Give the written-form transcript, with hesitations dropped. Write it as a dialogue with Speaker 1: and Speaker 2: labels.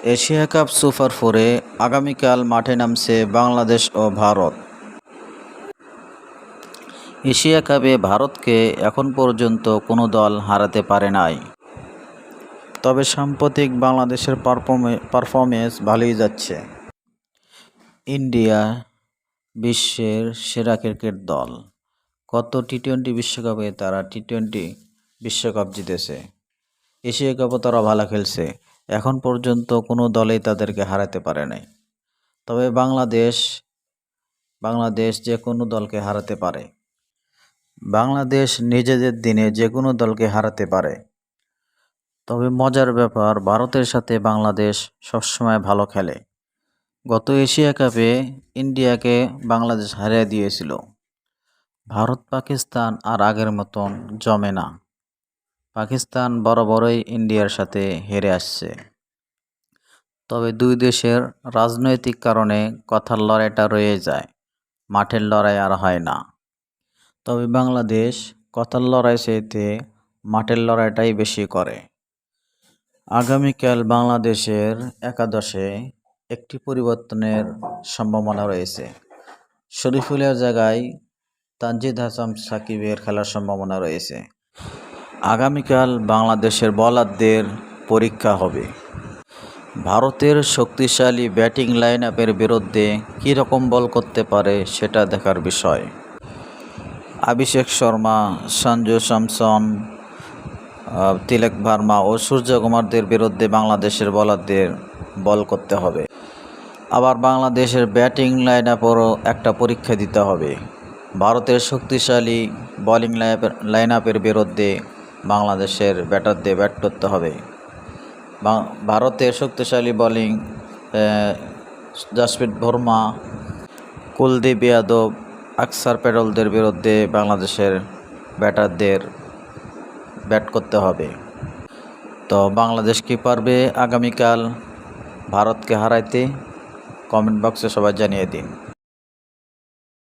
Speaker 1: Asia cup super ফোরে আগামীকাল মাঠে নামছে বাংলাদেশ ও ভারত। এশিয়া কাপে ভারতকে এখন পর্যন্ত কোনো দল হারাতে পারে নাই। তবে সাম্প্রতিক বাংলাদেশের পারফরমেন্স ভালোই যাচ্ছে। ইন্ডিয়া বিশ্বের সেরা ক্রিকেট দল। গত টি-20 বিশ্বকাপে তারা টি-20 বিশ্বকাপ জিতেছে। এশিয়া কাপও তারা ভালো খেলছে। এখন পর্যন্ত কোনো দলেই তাদেরকে হারাতে পারে নাই। তবে বাংলাদেশ যে কোনো দলকে হারাতে পারে। বাংলাদেশ নিজেদের দিনে যে কোনো দলকে হারাতে পারে। তবে মজার ব্যাপার, ভারতের সাথে বাংলাদেশ সবসময় ভালো খেলে। গত এশিয়া কাপে ইন্ডিয়াকে বাংলাদেশ হারিয়ে দিয়েছিল। ভারত পাকিস্তান আর আগের মতন জমে না। পাকিস্তান বরাবরই ইন্ডিয়ার সাথে হেরে আসছে। তবে দুই দেশের রাজনৈতিক কারণে কথার লড়াইটা রয়ে যায়, মাঠের লড়াই আর হয় না। তবে বাংলাদেশ কথার লড়াই চাইতে মাঠের লড়াইটাই বেশি করে। আগামীকাল বাংলাদেশের একাদশে একটি পরিবর্তনের সম্ভাবনা রয়েছে। শরীফুলের জায়গায় তানজিদ হাসান সাকিবের খেলার সম্ভাবনা রয়েছে। আগামীকাল বাংলাদেশের বোলারদের পরীক্ষা হবে। ভারতের শক্তিশালী ব্যাটিং লাইন আপের বিরুদ্ধে কী রকম বল করতে পারে সেটা দেখার বিষয়। অভিষেক শর্মা, সঞ্জু স্যামসন, তিলক ভার্মা ও সূর্যকুমারদের বিরুদ্ধে বাংলাদেশের বোলারদের বল করতে হবে। আবার বাংলাদেশের ব্যাটিং লাইন আপেরও একটা পরীক্ষা দিতে হবে। ভারতের শক্তিশালী বোলিং লাইন আপের বিরুদ্ধে বাংলাদেশের ব্যাটারদের ব্যাট করতে হবে। ভারতের শক্তিশালী বোলিং জসপ্রীত বুমরা, কুলদীপ যাদব, অক্ষর প্যাটেলদের বিরুদ্ধে বাংলাদেশের ব্যাটারদের ব্যাট করতে হবে। তো বাংলাদেশ কি পারবে আগামীকাল ভারতকে হারাইতে? কমেন্ট বক্সে সবাই জানিয়ে দিন।